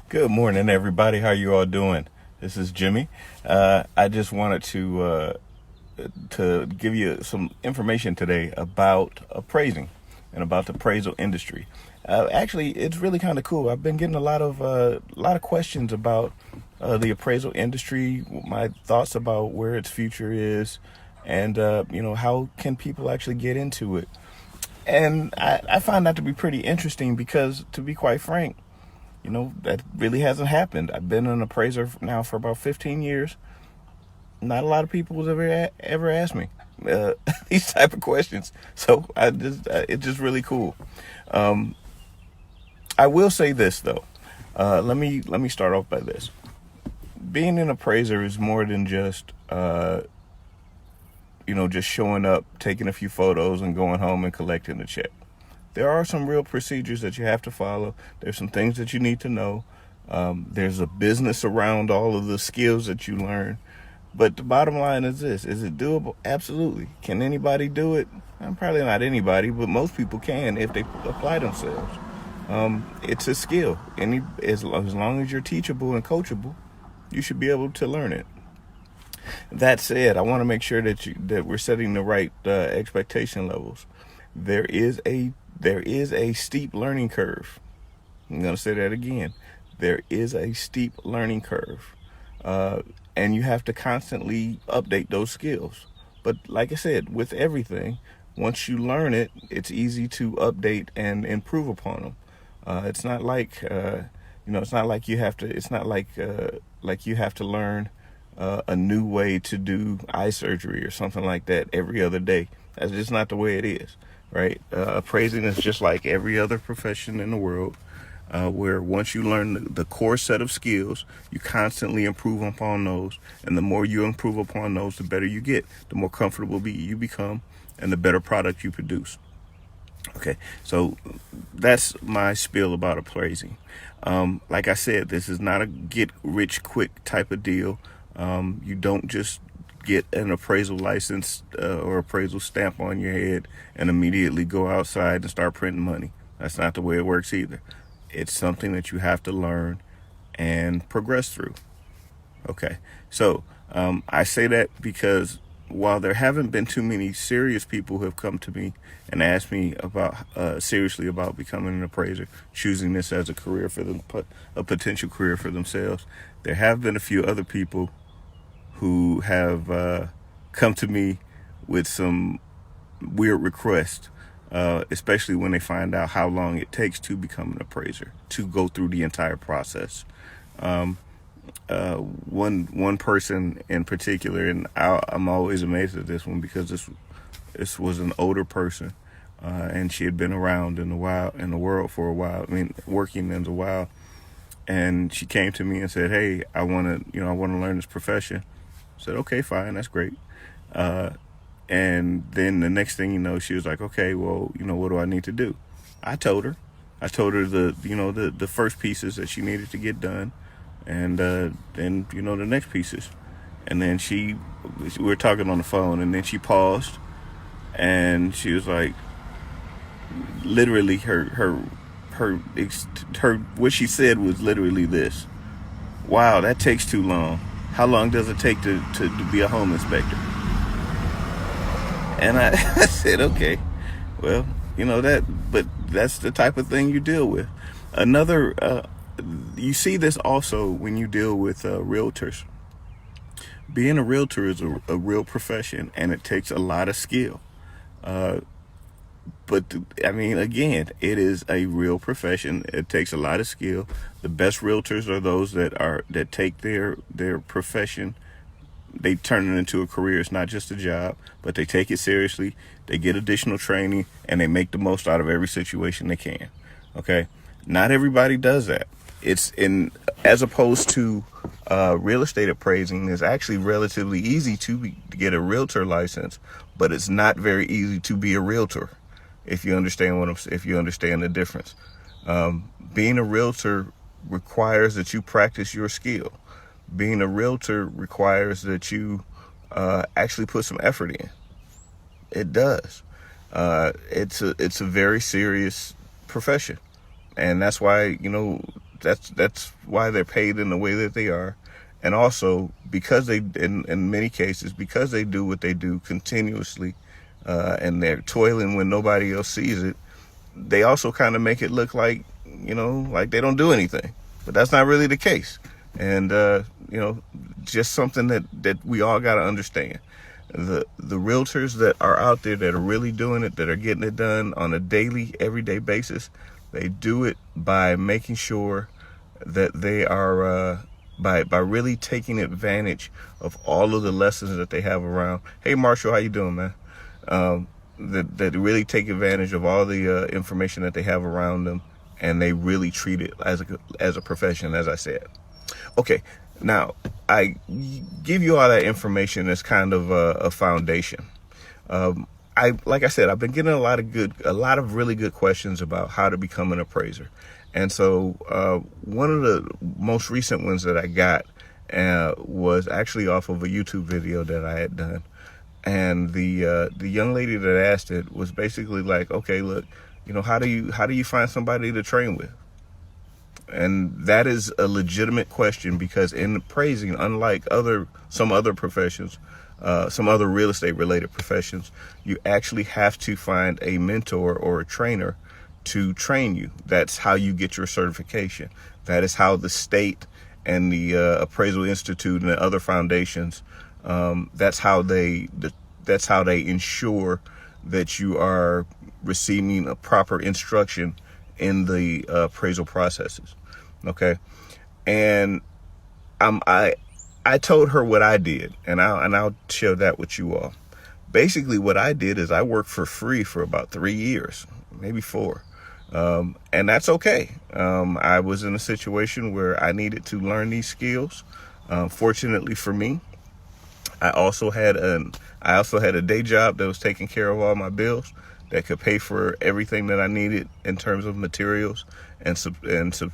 Good morning, everybody. How you all doing? This is Jimmy. I just wanted to give you some information today about appraising and about the appraisal industry. Actually, it's really kind of cool. I've been getting a lot of questions about the appraisal industry, my thoughts about where its future is, and how can people actually get into it. And I find that to be pretty interesting because, to be quite frank, that really hasn't happened. I've been an appraiser now for about 15 years. Not a lot of people have ever asked me these type of questions. So it's just really cool. Um, I will say this though. Let me start off by this. Being an appraiser is more than just showing up, taking a few photos, and going home and collecting the check. There are some real procedures that you have to follow. There's some things that you need to know. There's a business around all of the skills that you learn. But the bottom line is this: is it doable? Absolutely. Can anybody do it? Probably not anybody, but most people can if they apply themselves. It's a skill. As long as you're teachable and coachable, you should be able to learn it. That said, I want to make sure that we're setting the right expectation levels. There is a steep learning curve. I'm going to say that again. There is a steep learning curve. And you have to constantly update those skills. But like I said, with everything, once you learn it, it's easy to update and improve upon them. It's not like, it's not like you have to, it's not like you have to learn a new way to do eye surgery or something like that every other day. That's just not the way it is, right? Appraising is just like every other profession in the world, where once you learn the core set of skills, you constantly improve upon those. And the more you improve upon those, the better you get, the more comfortable you become, and the better product you produce. Okay, so that's my spiel about appraising. Like I said, this is not a get rich quick type of deal. You don't just get an appraisal license or appraisal stamp on your head and immediately go outside and start printing money. That's not the way it works either. It's something that you have to learn and progress through. Okay, so I say that because while there haven't been too many serious people who have come to me and asked me about seriously about becoming an appraiser, choosing this as a career for them, a potential career for themselves, there have been a few other people who have come to me with some weird requests, especially when they find out how long it takes to become an appraiser, to go through the entire process. One person in particular, and I'm always amazed at this one because this was an older person, and she had been around in the world for a while. I mean, working in a while, and she came to me and said, "Hey, I want to learn this profession." I said, "Okay, fine, that's great." And then the next thing you know, she was like, "Okay, well, what do I need to do?" I told her the first pieces that she needed to get done, and then the next pieces. And then we were talking on the phone, and then she paused, and she was like, literally her what she said was literally this: "Wow, that takes too long. How long does it take to be a home inspector?" And I said, "Okay, well, but that's the type of thing you deal with." You see this also when you deal with realtors. Being a realtor is a real profession, and it takes a lot of skill. Again, it is a real profession. It takes a lot of skill. The best realtors are those that take their profession, they turn it into a career. It's not just a job, but they take it seriously. They get additional training, and they make the most out of every situation they can. Okay, not everybody does that. As opposed to real estate appraising, it's actually relatively easy to get a realtor license, but it's not very easy to be a realtor. If you understand the difference, being a realtor requires that you practice your skill. Being a realtor requires that you actually put some effort in. It does. It's a very serious profession, and that's why That's why they're paid in the way that they are. And also because they, in many cases, because they do what they do continuously, and they're toiling when nobody else sees it, they also kind of make it look like, like they don't do anything. But that's not really the case. And, just something that we all got to understand. The realtors that are out there that are really doing it, that are getting it done on a daily, everyday basis, they do it by making sure that they are, by really taking advantage of all of the lessons that they have around. Hey, Marshall, how you doing, man? That really take advantage of all the information that they have around them, and they really treat it as a profession, as I said. Okay, now I give you all that information as kind of a foundation. Like I said, I've been getting a lot of really good questions about how to become an appraiser. And so one of the most recent ones that I got was actually off of a YouTube video that I had done. And the young lady that asked it was basically like, okay, look, how do you find somebody to train with? And that is a legitimate question, because in appraising, unlike some other professions, some other real estate related professions, you actually have to find a mentor or a trainer to train you. That's how you get your certification. That is how the state and the Appraisal Institute and the other foundations, that's how they ensure that you are receiving a proper instruction in the appraisal processes. Okay. And I told her what I did, and I'll share that with you all. Basically what I did is I worked for free for about 3 years, maybe 4. And that's okay. I was in a situation where I needed to learn these skills. Fortunately for me, I also had a day job that was taking care of all my bills, that could pay for everything that I needed in terms of materials and some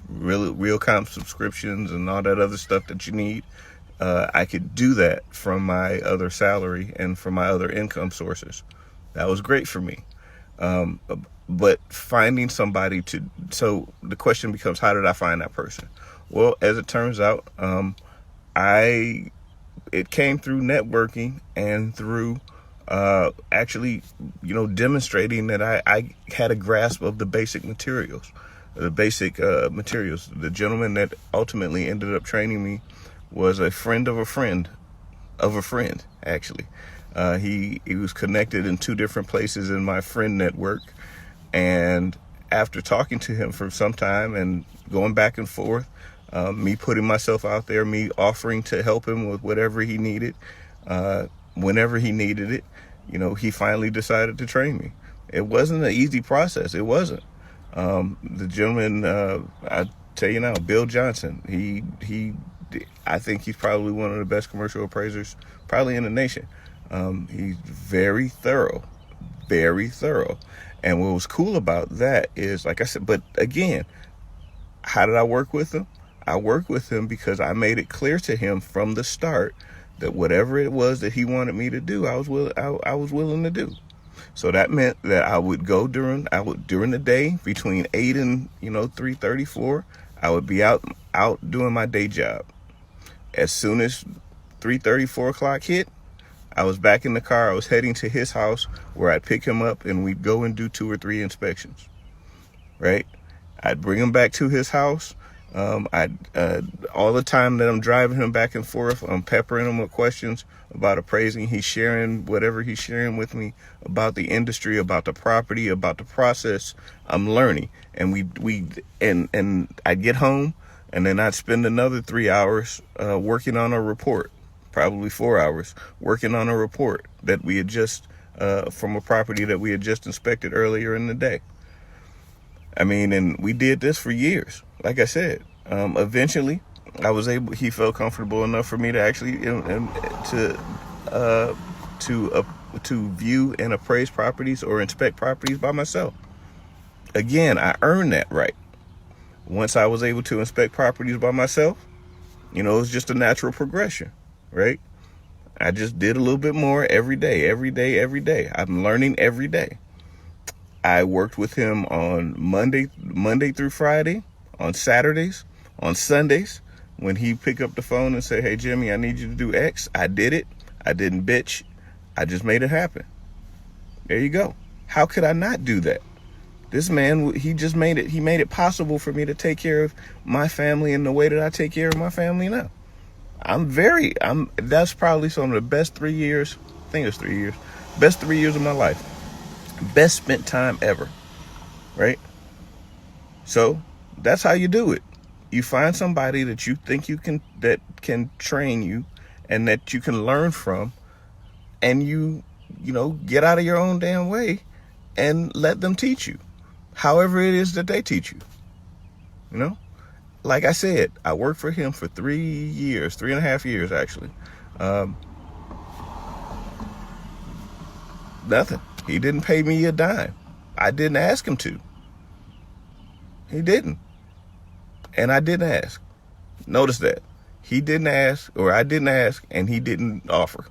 real comp subscriptions and all that other stuff that you need. I could do that from my other salary and from my other income sources. That was great for me. But finding somebody so the question becomes, how did I find that person? Well, as it turns out, it came through networking and through actually, demonstrating that I had a grasp of the basic materials. The gentleman that ultimately ended up training me was a friend of a friend of a friend, actually. He was connected in 2 different places in my friend network. And after talking to him for some time and going back and forth, me putting myself out there, me offering to help him with whatever he needed, whenever he needed it, he finally decided to train me. It wasn't an easy process. It wasn't. The gentleman, I tell you now, Bill Johnson, I think he's probably one of the best commercial appraisers probably in the nation. He's very thorough. And what was cool about that is, like I said, but again, how did I work with him? I worked with him because I made it clear to him from the start that whatever it was that he wanted me to do, I was willing to do. So that meant that I would go during the day between 8 and 3:34. I would be out doing my day job. As soon as 3:30, 4 o'clock hit, I was back in the car. I was heading to his house, where I'd pick him up and we'd go and do 2 or 3 inspections. Right? I'd bring him back to his house. All the time that I'm driving him back and forth, I'm peppering him with questions about appraising. He's sharing whatever he's sharing with me about the industry, about the property, about the process. I'm learning. And and I'd get home, and then I'd spend another 3 hours working on a report, probably 4 hours working on a report that we had just from a property that we had just inspected earlier in the day. I mean, and we did this for years. Like I said, eventually he felt comfortable enough for me to actually to view and appraise properties or inspect properties by myself. Again, I earned that right. Once I was able to inspect properties by myself, it was just a natural progression, right? I just did a little bit more every day. I'm learning every day. I worked with him on Monday through Friday, on Saturdays, On Sundays, when he pick up the phone and say, hey, Jimmy, I need you to do X, I did it. I didn't bitch. I just made it happen. There you go. How could I not do that? This man, he made it possible for me to take care of my family in the way that I take care of my family now. That's probably some of the best 3 years, I think it's 3 years, best 3 years of my life. Best spent time ever, right? So that's how you do it. You find somebody that you think that can train you and that you can learn from, and you get out of your own damn way and let them teach you however it is that they teach you. Like I said, I worked for him for 3 years, 3.5 years actually. Nothing. He didn't pay me a dime. I didn't ask him to. He didn't. And I didn't ask. Notice that. He didn't ask, or I didn't ask, and he didn't offer.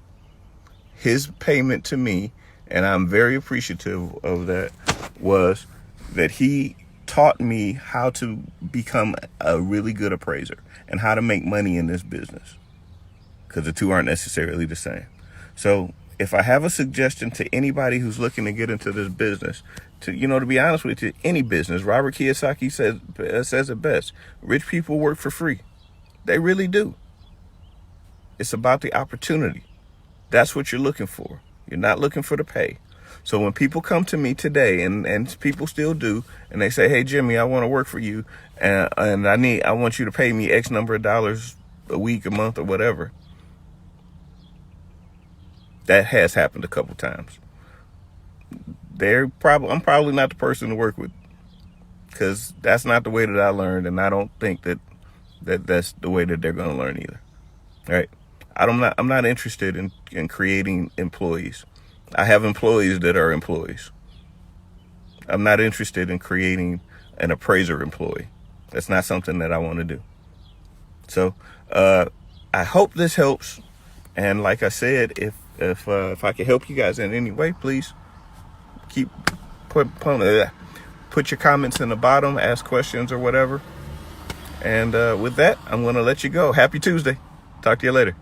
His payment to me, and I'm very appreciative of that, was that he taught me how to become a really good appraiser and how to make money in this business, because the two aren't necessarily the same. So if I have a suggestion to anybody who's looking to get into this business, to be honest with you, any business, Robert Kiyosaki says it best: rich people work for free. They really do. It's about the opportunity. That's what you're looking for. You're not looking for the pay. So when people come to me today, and people still do, and they say, hey, Jimmy, I want to work for you, and I want you to pay me X number of dollars a week, a month, or whatever. That has happened a couple times. I'm probably not the person to work with, because that's not the way that I learned, and I don't think that's the way that they're going to learn either. All right? I'm not interested in creating employees. I have employees that are employees. I'm not interested in creating an appraiser employee. That's not something that I want to do. So I hope this helps. And like I said, if I can help you guys in any way, please put your comments in the bottom, ask questions or whatever. And with that, I'm going to let you go. Happy Tuesday. Talk to you later.